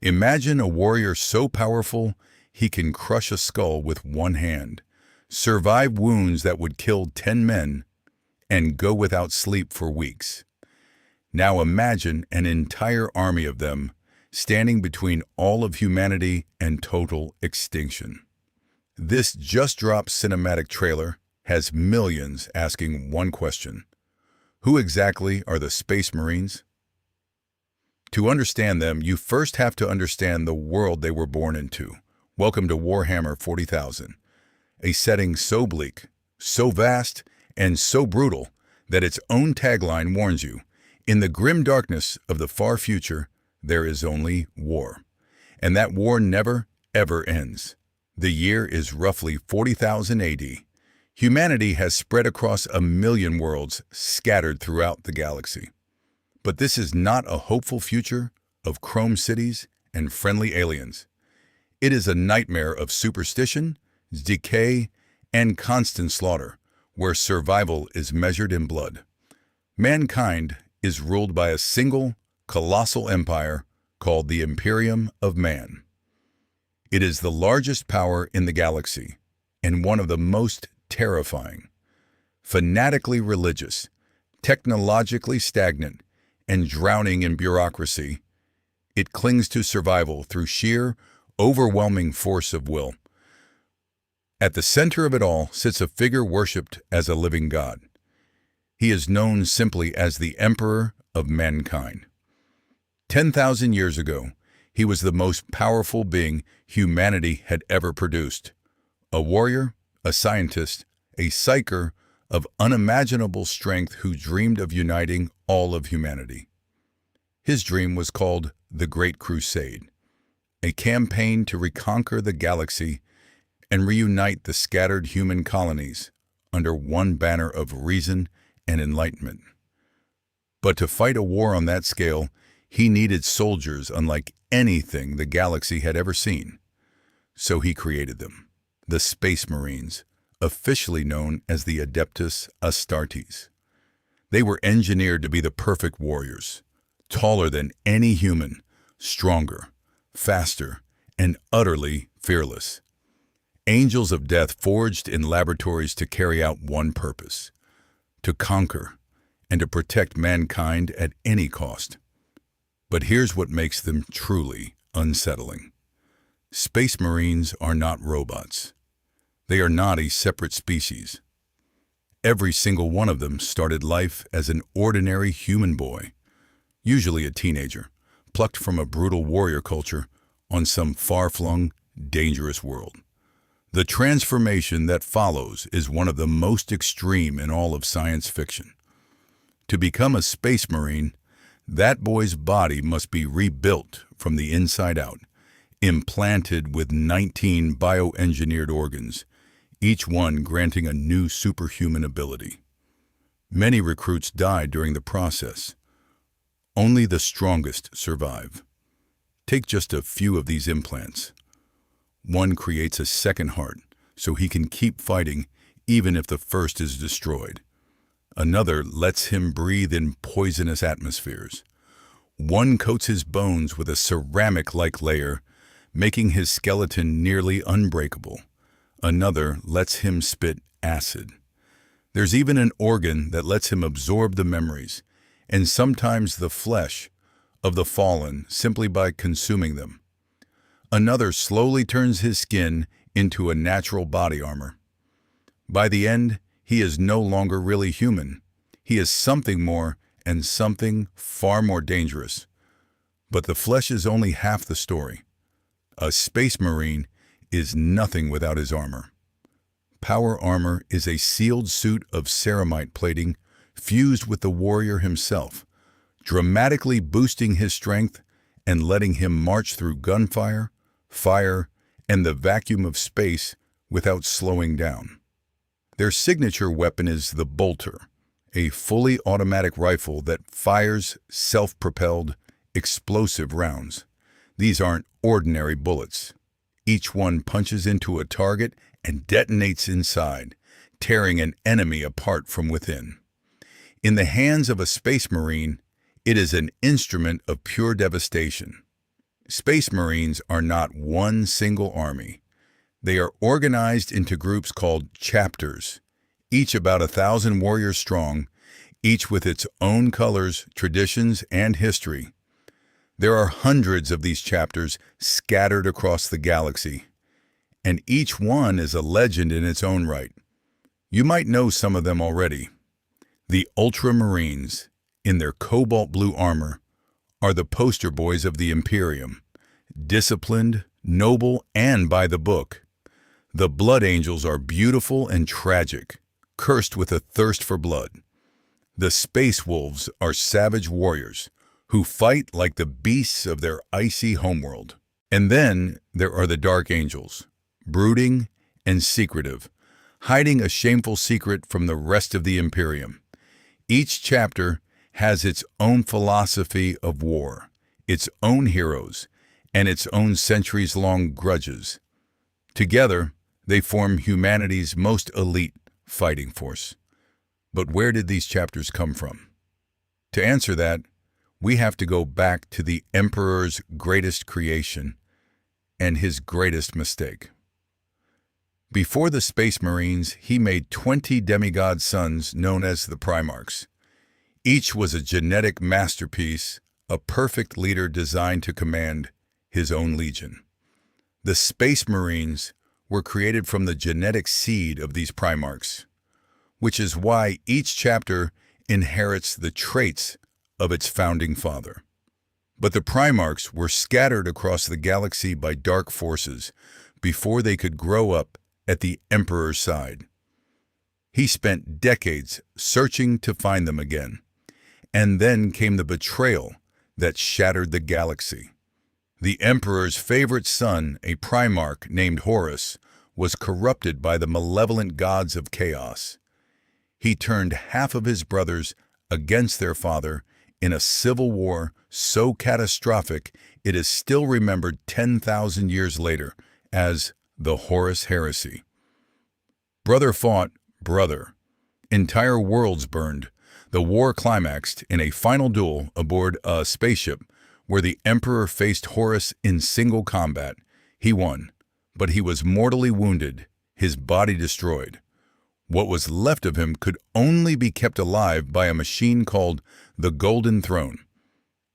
Imagine a warrior so powerful he can crush a skull with one hand, survive wounds that would kill 10 men, and go without sleep for weeks. Now imagine an entire army of them standing between all of humanity and total extinction. This just-dropped cinematic trailer has millions asking one question: who exactly are the Space Marines? To understand them, you first have to understand the world they were born into. Welcome to Warhammer 40,000, a setting so bleak, so vast, and so brutal that its own tagline warns you, in the grim darkness of the far future, there is only war. And that war never, ever ends. The year is roughly 40,000 AD. Humanity has spread across 1,000,000 worlds scattered throughout the galaxy. But this is not a hopeful future of chrome cities and friendly aliens. It is a nightmare of superstition, decay, and constant slaughter, where survival is measured in blood. Mankind is ruled by a single, colossal empire called the Imperium of Man. It is the largest power in the galaxy and one of the most terrifying. Fanatically religious, technologically stagnant, and drowning in bureaucracy, it clings to survival through sheer, overwhelming force of will. At the center of it all sits a figure worshipped as a living god. He is known simply as the Emperor of Mankind. 10,000 years ago, he was the most powerful being humanity had ever produced. A warrior, a scientist, a psyker of unimaginable strength who dreamed of uniting all of humanity. His dream was called the Great Crusade, a campaign to reconquer the galaxy and reunite the scattered human colonies under one banner of reason and enlightenment. But to fight a war on that scale, he needed soldiers unlike anything the galaxy had ever seen. So he created them, the Space Marines, officially known as the Adeptus Astartes. They were engineered to be the perfect warriors, taller than any human, stronger, faster, and utterly fearless. Angels of death forged in laboratories to carry out one purpose: to conquer and to protect mankind at any cost. But here's what makes them truly unsettling. Space Marines are not robots. They are not a separate species. Every single one of them started life as an ordinary human boy, usually a teenager, plucked from a brutal warrior culture on some far-flung, dangerous world. The transformation that follows is one of the most extreme in all of science fiction. To become a Space Marine, that boy's body must be rebuilt from the inside out, implanted with 19 bioengineered organs, each one granting a new superhuman ability. Many recruits die during the process. Only the strongest survive. Take just a few of these implants. One creates a second heart, so he can keep fighting even if the first is destroyed. Another lets him breathe in poisonous atmospheres. One coats his bones with a ceramic-like layer, making his skeleton nearly unbreakable. Another lets him spit acid. There's even an organ that lets him absorb the memories, and sometimes the flesh, of the fallen simply by consuming them. Another slowly turns his skin into a natural body armor. By the end, he is no longer really human. He is something more and something far more dangerous. But the flesh is only half the story. A Space Marine is nothing without his armor. Power armor is a sealed suit of ceramite plating fused with the warrior himself, dramatically boosting his strength and letting him march through gunfire, fire, and the vacuum of space without slowing down. Their signature weapon is the Bolter, a fully automatic rifle that fires self-propelled, explosive rounds. These aren't ordinary bullets. Each one punches into a target and detonates inside, tearing an enemy apart from within. In the hands of a Space Marine, it is an instrument of pure devastation. Space Marines are not one single army. They are organized into groups called chapters, each about 1,000 warriors strong, each with its own colors, traditions, and history. There are hundreds of these chapters scattered across the galaxy, and each one is a legend in its own right. You might know some of them already. The Ultramarines, in their cobalt blue armor, are the poster boys of the Imperium. Disciplined, noble, and by the book. The Blood Angels are beautiful and tragic, cursed with a thirst for blood. The Space Wolves are savage warriors who fight like the beasts of their icy homeworld. And then there are the Dark Angels, brooding and secretive, hiding a shameful secret from the rest of the Imperium. Each chapter has its own philosophy of war, its own heroes, and its own centuries-long grudges. Together, they form humanity's most elite fighting force. But where did these chapters come from? To answer that, we have to go back to the Emperor's greatest creation and his greatest mistake. Before the Space Marines, he made 20 demigod sons known as the Primarchs. Each was a genetic masterpiece, a perfect leader designed to command his own legion. The Space Marines were created from the genetic seed of these Primarchs, which is why each chapter inherits the traits of its founding father. But the Primarchs were scattered across the galaxy by dark forces before they could grow up at the Emperor's side. He spent decades searching to find them again, and then came the betrayal that shattered the galaxy. The Emperor's favorite son, a Primarch named Horus, was corrupted by the malevolent gods of chaos. He turned half of his brothers against their father in a civil war so catastrophic it is still remembered 10,000 years later as the Horus Heresy. Brother fought brother. Entire worlds burned. The war climaxed in a final duel aboard a spaceship where the Emperor faced Horus in single combat. He won, but he was mortally wounded, his body destroyed. What was left of him could only be kept alive by a machine called the Golden Throne.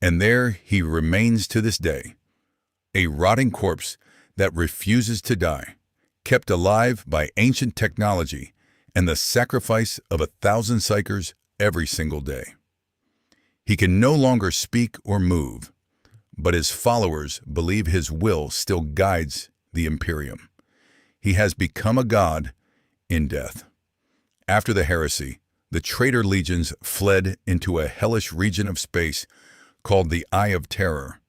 And there he remains to this day, a rotting corpse that refuses to die, kept alive by ancient technology and the sacrifice of 1,000 psychers every single day. He can no longer speak or move, but his followers believe his will still guides the Imperium. He has become a god in death. After the heresy, the traitor legions fled into a hellish region of space called the Eye of Terror,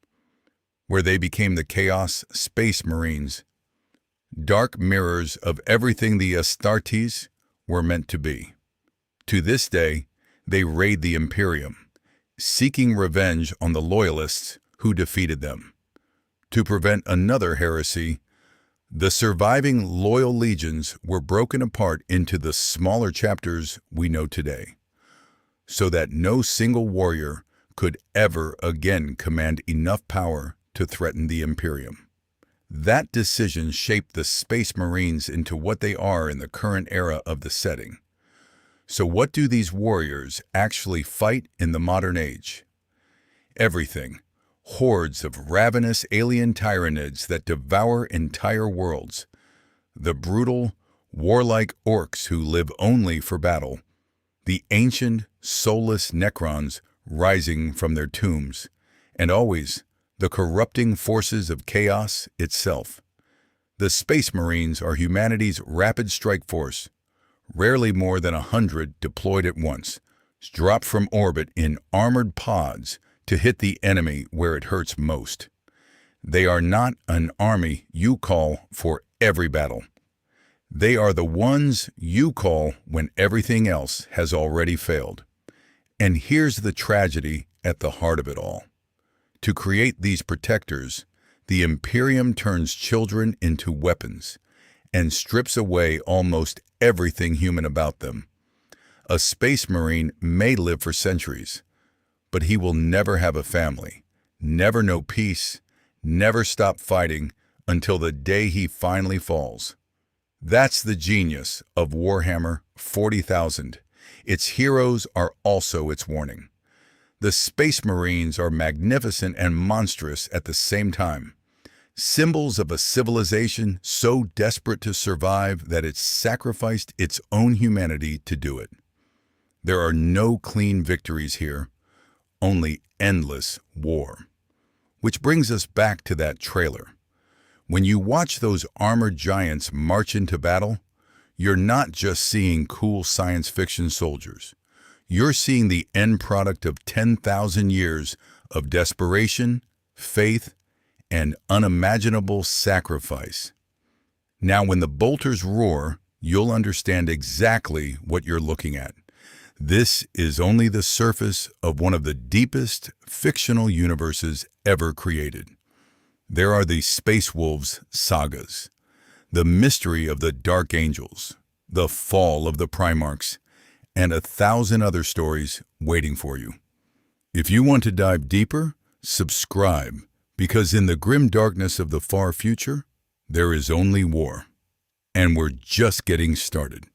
where they became the Chaos Space Marines, dark mirrors of everything the Astartes were meant to be. To this day, they raid the Imperium, seeking revenge on the Loyalists who defeated them. To prevent another heresy, the surviving loyal legions were broken apart into the smaller chapters we know today, so that no single warrior could ever again command enough power to threaten the Imperium. That decision shaped the Space Marines into what they are in the current era of the setting. So what do these warriors actually fight in the modern age? Everything. Hordes of ravenous alien tyrannids that devour entire worlds. The brutal, warlike orcs who live only for battle. The ancient, soulless Necrons rising from their tombs. And always, the corrupting forces of chaos itself. The Space Marines are humanity's rapid strike force, rarely more than 100 deployed at once, dropped from orbit in armored pods to hit the enemy where it hurts most. They are not an army you call for every battle. They are the ones you call when everything else has already failed. And here's the tragedy at the heart of it all. To create these protectors, the Imperium turns children into weapons and strips away almost everything human about them. A Space Marine may live for centuries, but he will never have a family, never know peace, never stop fighting until the day he finally falls. That's the genius of Warhammer 40,000. Its heroes are also its warning. The Space Marines are magnificent and monstrous at the same time. Symbols of a civilization so desperate to survive that it sacrificed its own humanity to do it. There are no clean victories here, only endless war. Which brings us back to that trailer. When you watch those armored giants march into battle, you're not just seeing cool science fiction soldiers. You're seeing the end product of 10,000 years of desperation, faith, and unimaginable sacrifice. Now, when the bolters roar, you'll understand exactly what you're looking at. This is only the surface of one of the deepest fictional universes ever created. There are the Space Wolves sagas, the mystery of the Dark Angels, the fall of the Primarchs, and 1,000 other stories waiting for you. If you want to dive deeper, subscribe, because in the grim darkness of the far future, there is only war. And we're just getting started.